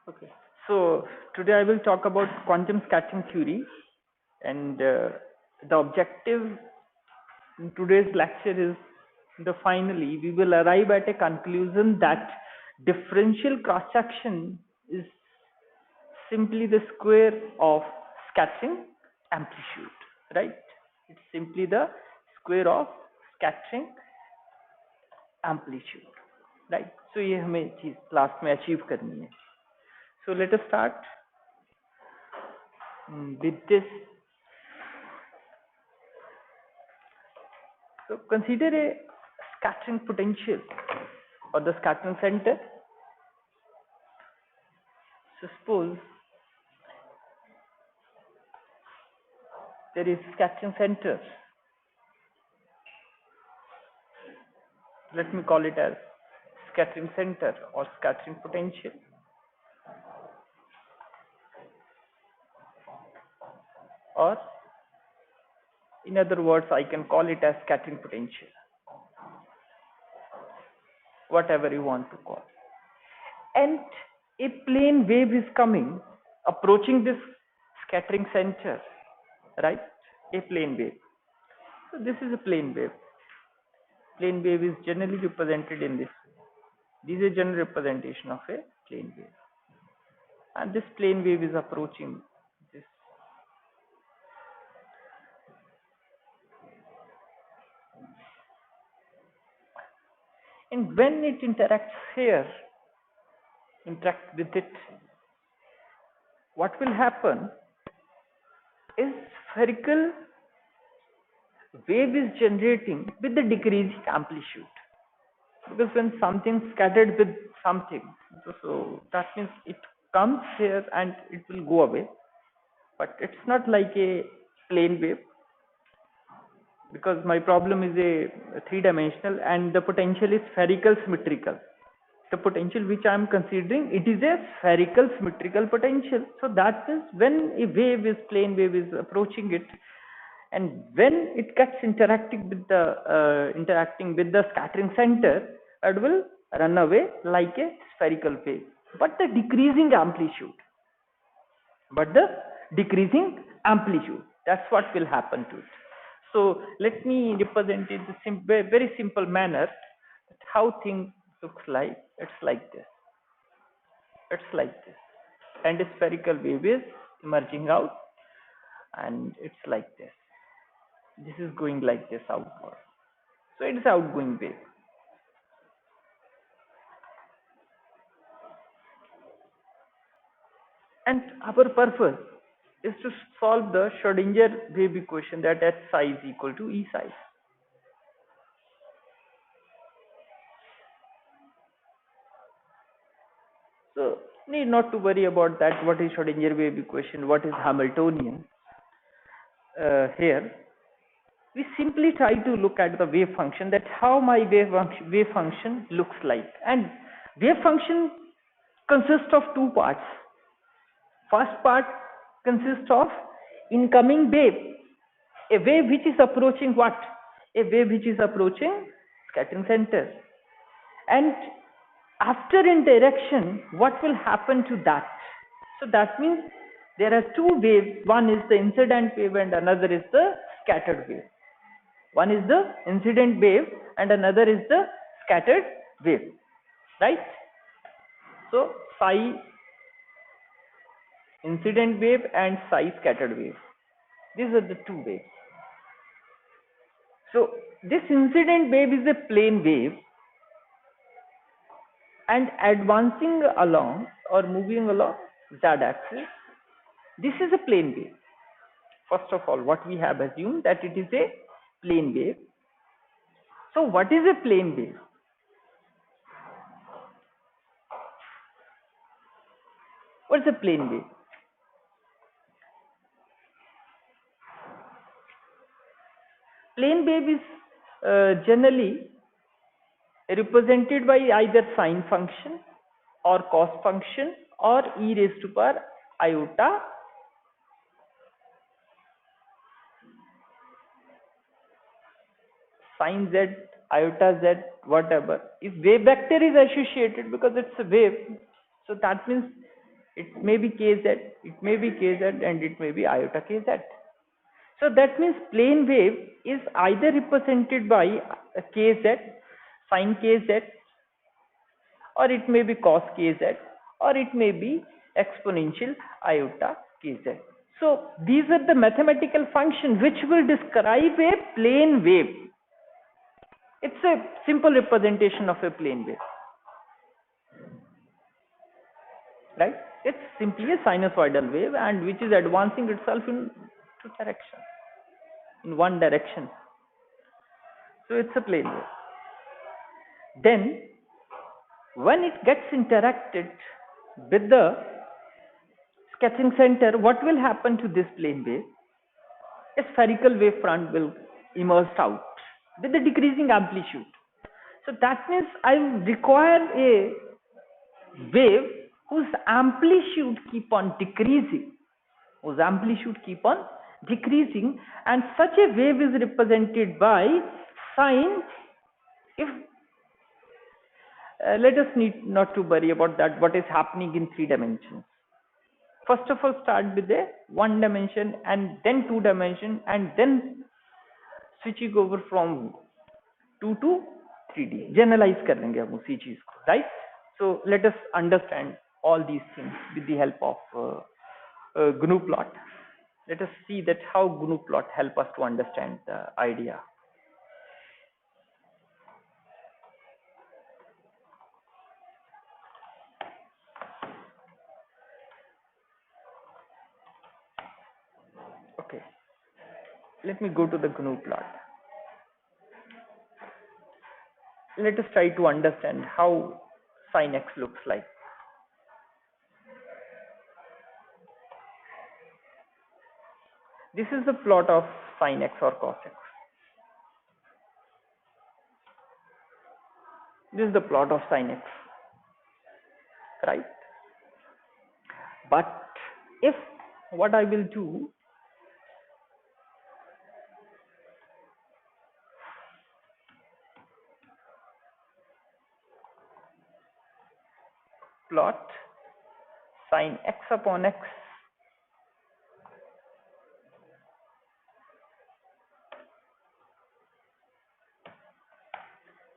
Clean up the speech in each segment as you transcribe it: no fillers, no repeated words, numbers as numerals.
Okay. So today I will talk about quantum scattering theory, and the objective in today's lecture is finally we will arrive at a conclusion that differential cross section is simply the square of scattering amplitude, right? It's simply the square of scattering amplitude, right? So ये हमें चीज class में achieve करनी है. So let us start with this. So consider a scattering potential or the scattering center. So suppose there is scattering center. Let me call it as scattering center or scattering potential. Or in other words, I can call it as scattering potential. Whatever you want to call. And a plane wave is coming, approaching this scattering center, right? A plane wave. So this is a plane wave. Plane wave is generally represented in this way. This is a general representation of a plane wave. And this plane wave is approaching this. And when it interacts here, interact with it, what will happen is spherical wave is generating with the decreasing amplitude. Because when something scattered with something, so that means it comes here and it will go away. But it's not like a plane wave, because my problem is a three-dimensional and the potential is spherical symmetrical. The potential which I am considering, it is a spherical symmetrical potential. So that is when a wave is plane wave is approaching it, and when it gets interacting with the scattering center, it will run away like a spherical wave, but the decreasing amplitude. That's what will happen to it. So let me represent it in very simple manner. How things looks like. It's like this. And a spherical wave is emerging out, and it's like this. This is going like this outward. So it is outgoing wave. And our purpose is to solve the Schrodinger wave equation that H psi is equal to E psi. So need not to worry about that. What is Schrodinger wave equation? What is Hamiltonian? Here we simply try to look at the wave function, that how my wave function looks like. And wave function consists of two parts. First part consists of incoming wave, a wave which is approaching what? A wave which is approaching scattering center. And after interaction, what will happen to that? So that means there are two waves. One is the incident wave and another is the scattered wave. One is the incident wave and another is the scattered wave, right? So psi incident wave and psi scattered wave. These are the two waves. So this incident wave is a plane wave, and advancing along or moving along z-axis, this is a plane wave. First of all, what we have assumed that it is a plane wave. So what is a plane wave? What is a plane wave? Plane wave is generally represented by either sine function or cos function or e raised to power iota sine z, iota z, whatever. If wave vector is associated, because it's a wave, so that means It may be kz, it may be kz, and it may be iota kz. So that means plane wave is either represented by a kz, sine kz, or it may be cos kz, or it may be exponential iota kz. So these are the mathematical functions which will describe a plane wave. It's a simple representation of a plane wave, right? It's simply a sinusoidal wave, and which is advancing itself in two directions, in one direction. So it's a plane wave. Then when it gets interacted with the scattering center, what will happen to this plane wave? A spherical wave front will emerge out with a decreasing amplitude. So that means I require a wave whose amplitude keep on decreasing, and such a wave is represented by sine. If let us need not to worry about that, what is happening in 3 dimensions. First of all, start with a 1 dimension and then 2 dimension, and then switching over from 2 to 3D. Generalize कर लेंगे हम उसी चीज को, right? So let us understand all these things with the help of GNU plot. Let us see that how GNU plot help us to understand the idea. Okay, let me go to the GNU plot. Let us try to understand how sin x looks like. This is the plot of sin x or cos x. This is the plot of sin x, right? But if what I will do, plot sin x upon x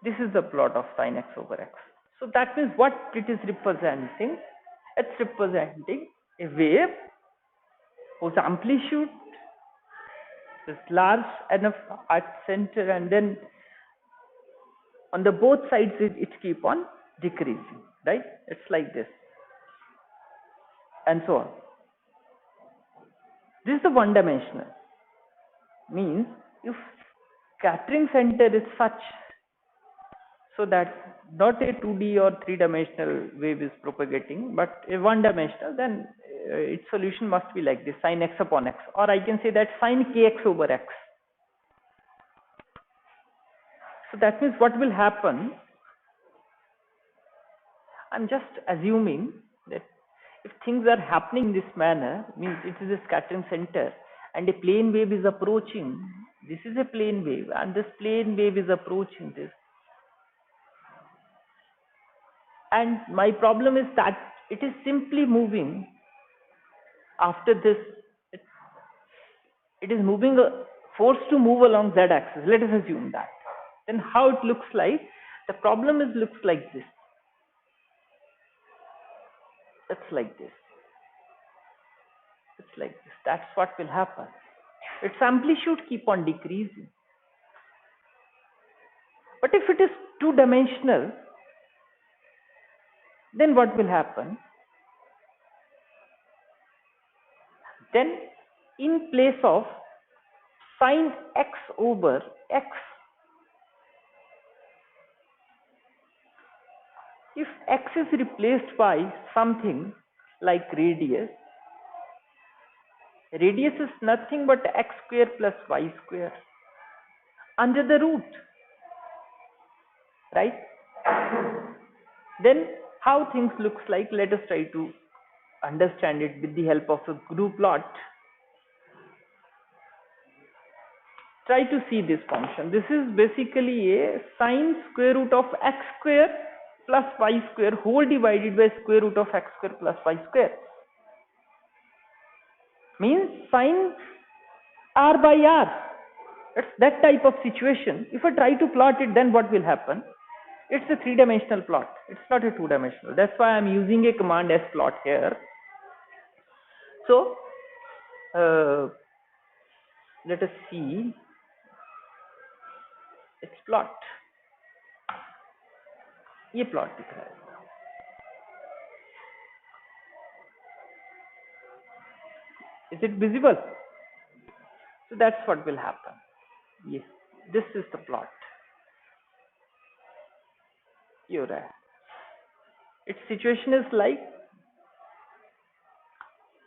this is the plot of sin x over x. So that means what it is representing? It's representing a wave whose amplitude is large enough at center, and then on the both sides it keep on decreasing, right? It's like this and so on. This is the one dimensional, means if scattering center is such so that not a 2D or 3-dimensional wave is propagating, but a 1-dimensional, then its solution must be like this, sin x upon x, or I can say that sin kx over x. So that means what will happen, I'm just assuming that if things are happening in this manner, means it is a scattering center and a plane wave is approaching, this is a plane wave and this plane wave is approaching this. And my problem is that it is simply moving after this, it is moving, forced to move along z-axis, let us assume that. Then how it looks like, the problem is looks like this. It's like this. It's like this. That's what will happen. Its amplitude keep on decreasing. But if it is 2-dimensional, then what will happen? Then in place of sin x over x, if x is replaced by something like radius, radius is nothing but x square plus y square under the root, right? Then how things looks like, let us try to understand it with the help of a GNU plot. Try to see this function. This is basically a sine square root of x square plus y square whole divided by square root of x square plus y square. means sine r by r. It's that type of situation. If I try to plot it, then what will happen? It's a three-dimensional plot. It's not a two-dimensional. That's why I'm using a command splot here. So let us see its plot. ये plot दिख रहा है. Is it visible? So that's what will happen. Yes, this is the plot. You're right. Its situation is like,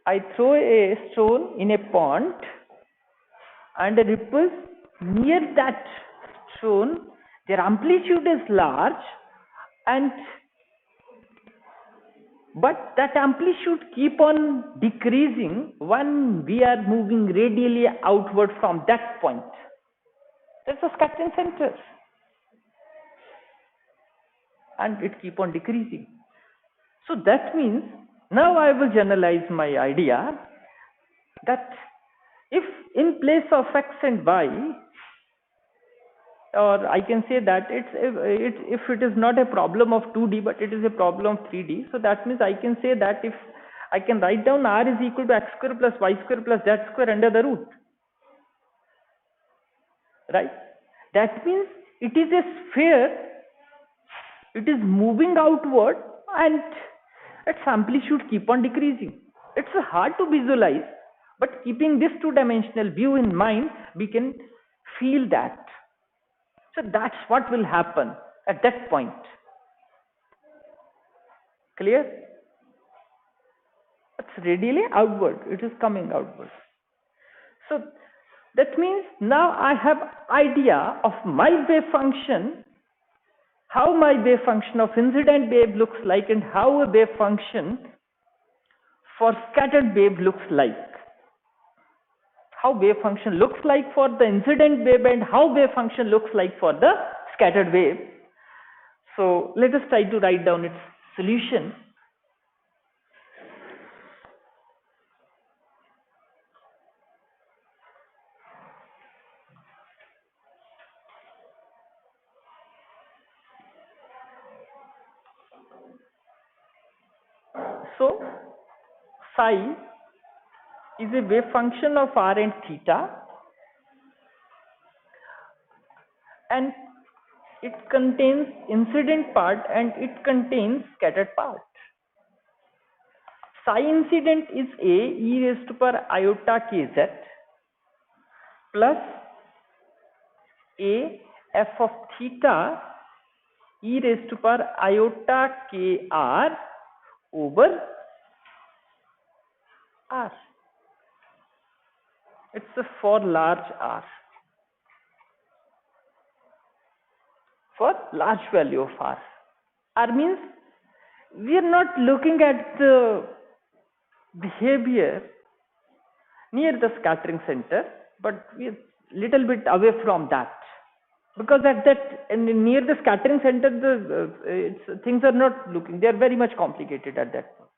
I throw a stone in a pond and the ripples near that stone, their amplitude is large, and but that amplitude keep on decreasing when we are moving radially outward from that point. That's the scattering center, and it keep on decreasing. So that means now I will generalize my idea that if in place of x and y, or I can say that if it is not a problem of 2D but it is a problem of 3D, so that means I can say that if I can write down r is equal to x square plus y square plus z square under the root, right? That means it is a sphere, it is moving outward and its amplitude keep on decreasing. It's hard to visualize, but keeping this two-dimensional view in mind, we can feel that. So that's what will happen at that point. Clear? It's radially outward, it is coming outward. So that means now I have idea of my wave function, how my wave function of incident wave looks like, and how a wave function for scattered wave looks like. How wave function looks like for the incident wave and how wave function looks like for the scattered wave. So let us try to write down its solution. So psi is a wave function of r and theta, and it contains incident part and it contains scattered part. Psi incident is a e raised to power iota kz plus a f of theta e raised to power iota kr over r. It's for large r, for large value of r. R means we are not looking at the behavior near the scattering center, but we are little bit away from that, because at that and near the scattering center the things are not looking, they are very much complicated at that point.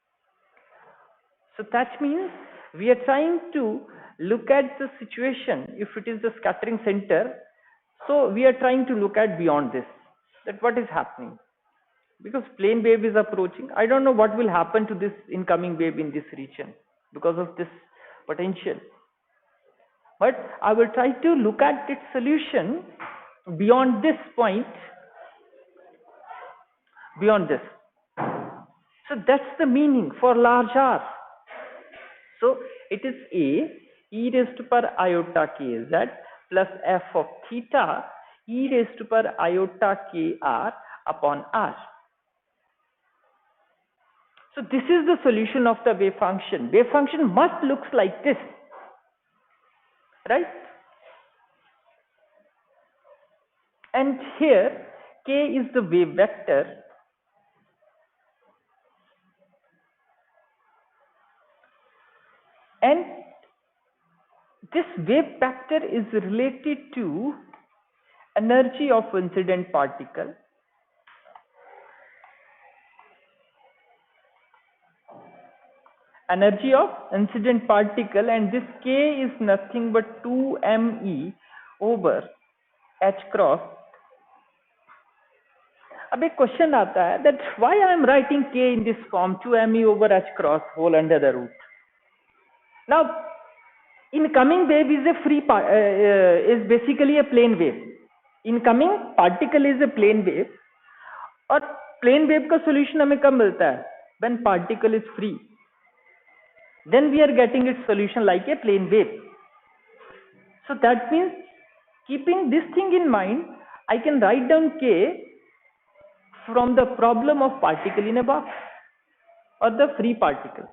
So that means we are trying to look at the situation if it is the scattering center. So we are trying to look at beyond this, that what is happening, because plane wave is approaching. I don't know what will happen to this incoming wave in this region because of this potential, but I will try to look at its solution beyond this point, beyond this. So that's the meaning for large r. So it is a e raised to power iota kz plus f of theta e raised to power iota kr upon r. So this is the solution of the wave function. Wave function must looks like this, right? And here k is the wave vector, and this wave vector is related to energy of incident particle energy of incident particle, and this k is nothing but 2me over h cross. अब एक question आता है that why I am writing k in this form 2me over h cross whole under the root. Now incoming wave is a is basically a plane wave. Incoming particle is a plane wave, और plane wave का solution हमें कब मिलता है? When particle is free, then we are getting its solution like a plane wave. So that means, keeping this thing in mind, I can write down k from the problem of particle in a box or the free particle.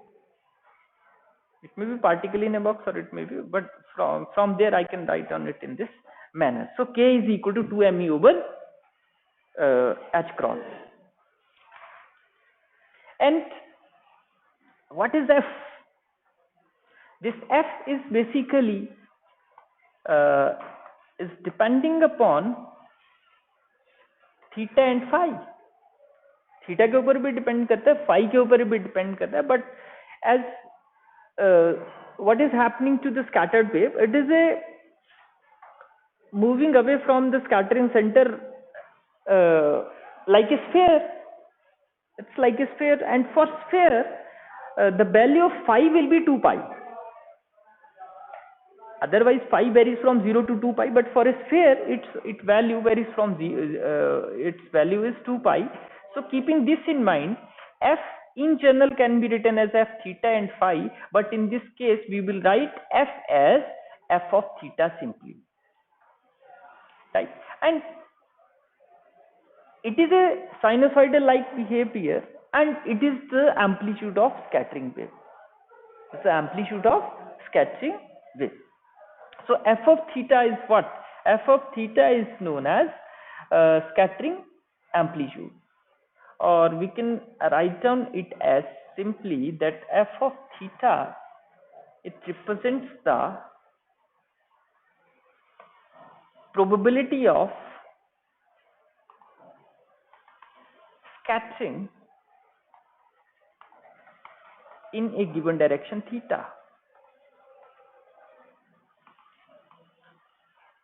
It may be particle in a box or it may be, but from there I can write down it in this manner. So k is equal to 2me over h cross. And what is f? This f is basically is depending upon theta and phi. Theta के ऊपर भी depend करता है, phi के ऊपर भी depend करता है, but as what is happening to the scattered wave, it is a moving away from the scattering center like a sphere. It's like a sphere, and for sphere the value of phi will be 2 pi. Otherwise phi varies from 0 to 2 pi, but for a sphere its value varies from its value is 2 pi. So keeping this in mind, f in general can be written as f theta and phi, but in this case we will write f as f of theta simply, right? And it is a sinusoidal like behavior, and it is the amplitude of scattering wave. It's the amplitude of scattering wave. So f of theta is what? F of theta is known as scattering amplitude, or we can write down it as simply that f of theta, it represents the probability of scattering in a given direction theta.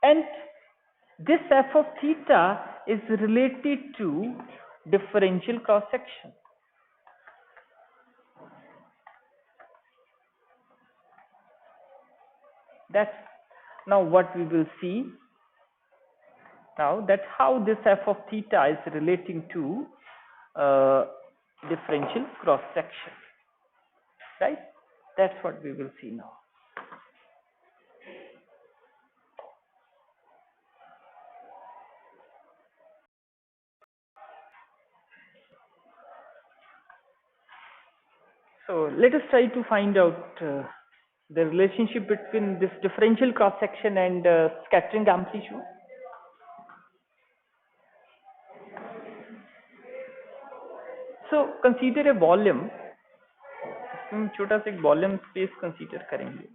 And this f of theta is related to differential cross section. That's now what we will see now, that how this f of theta is relating to differential cross section, right? That's what we will see now. So let us try to find out the relationship between this differential cross section and scattering amplitude. So consider a volume. हम छोटा सा एक volume space consider करेंगे.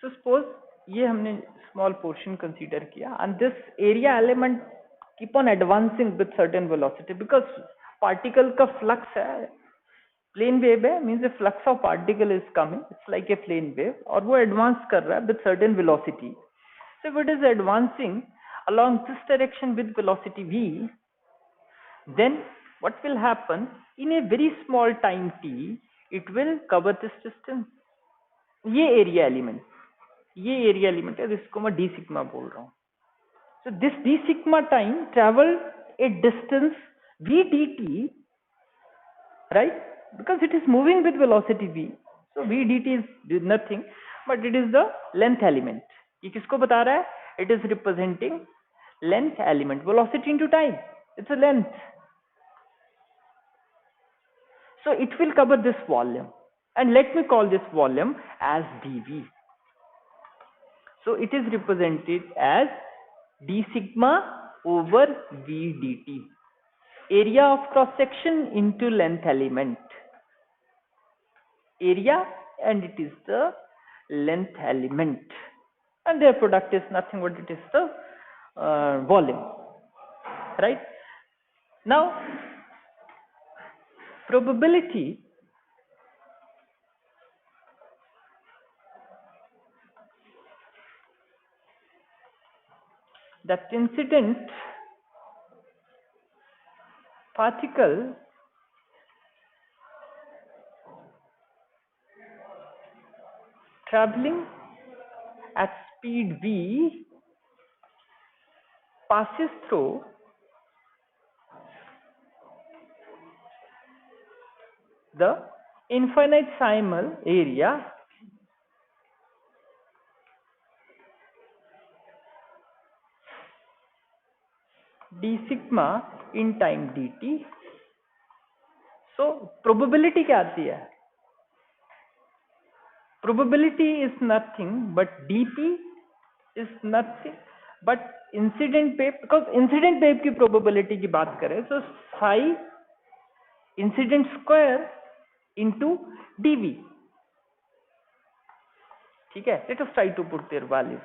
So suppose ये हमने small portion consider किया, and this area element keep on advancing with certain velocity, because particle का flux है, plane wave है, means the flux of particle is coming, it's like a plane wave, और वो advance कर रहा है with certain velocity. So if it is advancing along this direction with velocity v, then what will happen, in a very small time t, it will cover this distance. ये area element है, जिसको मैं d sigma बोल रहा हूँ. So this d sigma time travel a distance v dt, right? Because it is moving with velocity v, so v dt is nothing but it is the length element. ये किसको बता रहा है? It is representing length element, velocity into time, it's a length. So it will cover this volume. and let me call this volume as dV. So it is represented as d sigma over v dt, area of cross section into length element, area, and it is the length element, and their product is nothing but it is the volume, right? Now probability that incident particle traveling at speed v passes through the infinitesimal area d sigma in time dt. So probability क्या आती है? Probability is nothing but dp is nothing but incident wave, because incident wave की probability की बात करें तो psi incident square into dv. ठीक है, let us try to put their values.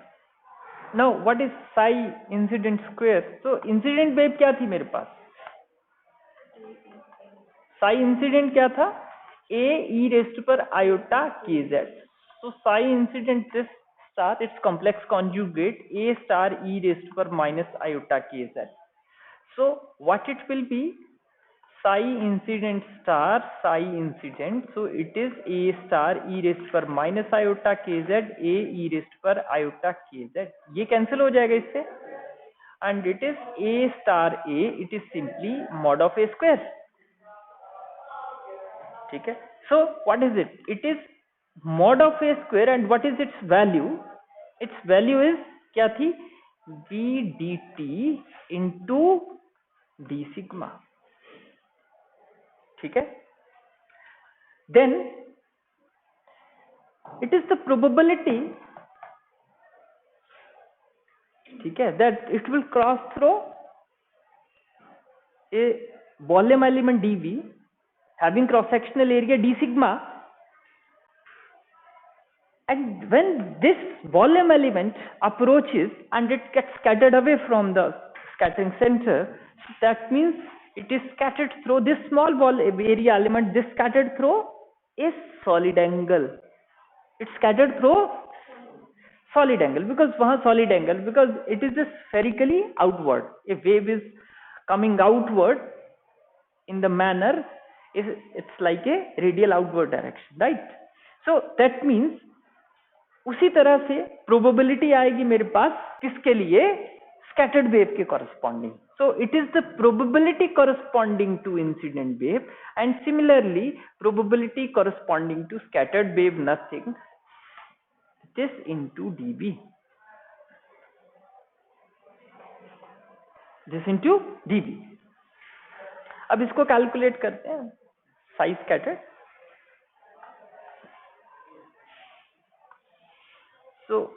Now what is psi incident square? So incident wave क्या थी मेरे पास? psi incident क्या था? a e raised to power iota kz. So psi incident this star, its complex conjugate a star e raised to power minus iota kz. So what it will be? Psi incident star psi incident. So it is a star e raised to power minus iota kz, a e raised to power iota kz. ये cancel हो जाएगा इससे, and it is a star a, it is simply mod of a square. ठीक है, so what is it? It is mod of a square, and what is its value? Its value is क्या थी? v dt into d sigma. ठीक है, then it is the probability, ठीक है, that it will cross through a volume element dv having cross sectional area d sigma, and when this volume element approaches and it gets scattered away from the scattering center, so that means it is scattered through this small area element, this scattered through a solid angle. It's scattered through solid angle because वहाँ solid angle, because it is just spherically outward. A wave is coming outward in the manner, it's like a radial outward direction, right? So that means उसी तरह से probability आएगी मेरे पास किसके लिए? Scattered wave के corresponding. So it is the probability corresponding to incident wave, and similarly probability corresponding to scattered wave nothing, this into dB, this into dB. अब इसको कैलकुलेट करते हैं, size scattered. So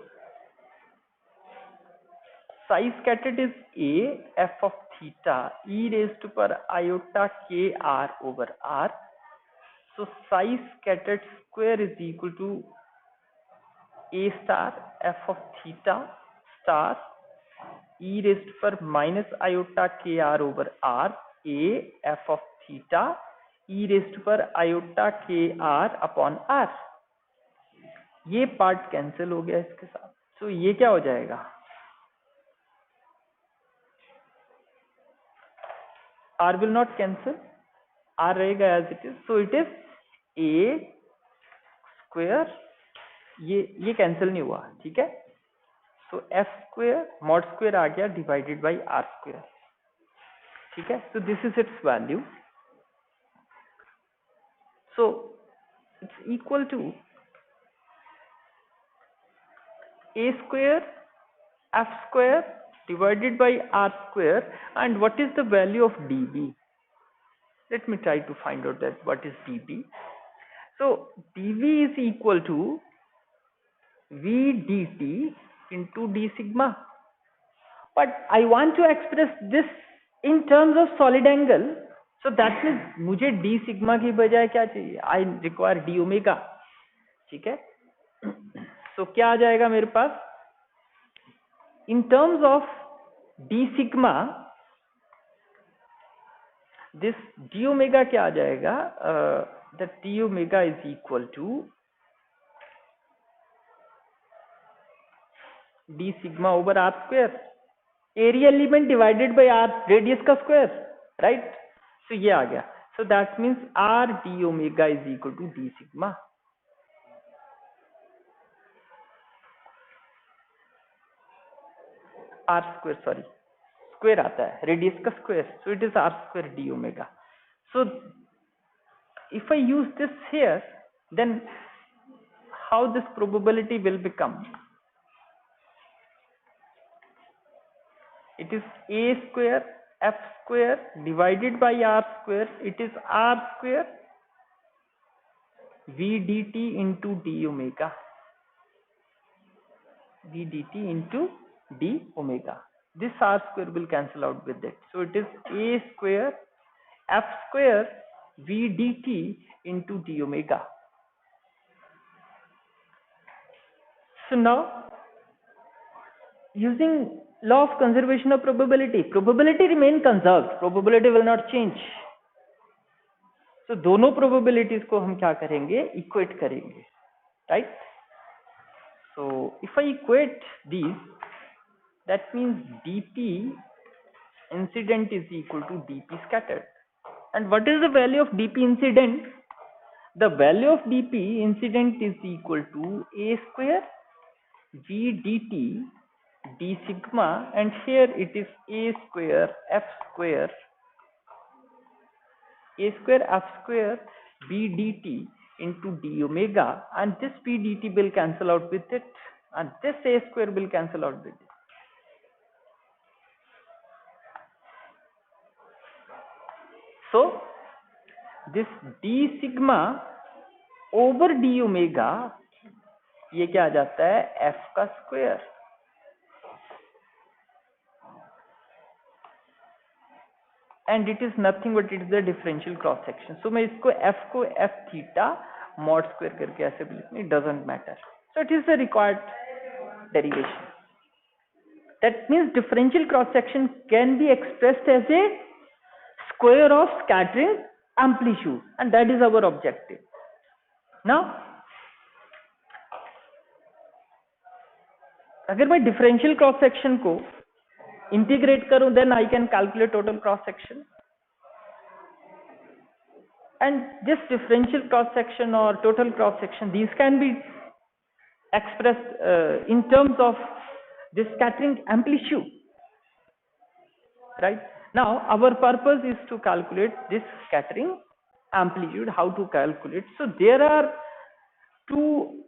psi scattered is a f of theta e raised to power iota k r over r. So psi scattered square is equal to a star f of theta star e raised to power minus iota k r over r, a f of theta e raised to power iota k r upon r. ये part cancel हो गया इसके साथ, तो ये क्या हो जाएगा? R will not cancel, R रहेगा as it is, so it is a square, ये कैंसिल नहीं हुआ, ठीक है. So f square mod square आ गया divided by r square, ठीक है. So this is its value, so it's equal to a square f square divided by r square. And what is the value of dB? Let me try to find out that what is dB. So dV is equal to V dt into d sigma. But I want to express this in terms of solid angle. So that means मुझे d sigma की बजाय क्या चाहिए? I require d omega. ठीक है? So क्या आ जाएगा मेरे पास? In terms of d sigma, this d omega क्या आ जाएगा? That d omega is equal to d sigma over r square. Area element divided by r radius का square, right? So ये आ गया. So that means r d omega is equal to d sigma. R square, sorry, square आता है, radius का square. So it is r square d omega. So if I use this here, then how this probability will become? It is a square f square divided by r square. It is r square v dt into d omega. V dt into d omega. This r square will cancel out with it. So it is a square f square v dt into d omega. So now, using law of conservation of probability, probability remain conserved, probability will not change. So दोनों probabilities को हम क्या करेंगे? Equate करेंगे, right? So if I equate these, that means dp incident is equal to dp scattered. And what is the value of dp incident? The value of dp incident is equal to a square v dt d sigma, and here it is a square f square v dt into d omega, and this v dt will cancel out with it, and this a square will cancel out with it. So this d sigma over d omega, ये क्या आ जाता है? f का square. And it is nothing but it is the differential cross section. So मैं इसको f को f theta mod square करके ऐसे भी लिखूं, it doesn't matter. So it is the required derivation. That means differential cross section can be expressed as a square of scattering amplitude, and that is our objective. Now अगर मैं differential cross section को integrate करूं, then I can calculate total cross section. And this differential cross section or total cross section, these can be expressed in terms of this scattering amplitude, right? Now our purpose is to calculate this scattering amplitude. How to calculate? So there are two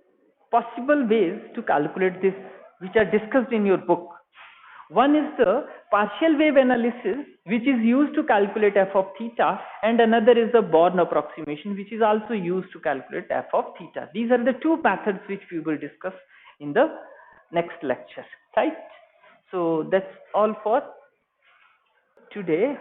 possible ways to calculate this, which are discussed in your book. One is the partial wave analysis, which is used to calculate f of theta, and another is the Born approximation, which is also used to calculate f of theta. These are the two methods which we will discuss in the next lecture, right? So that's all for today.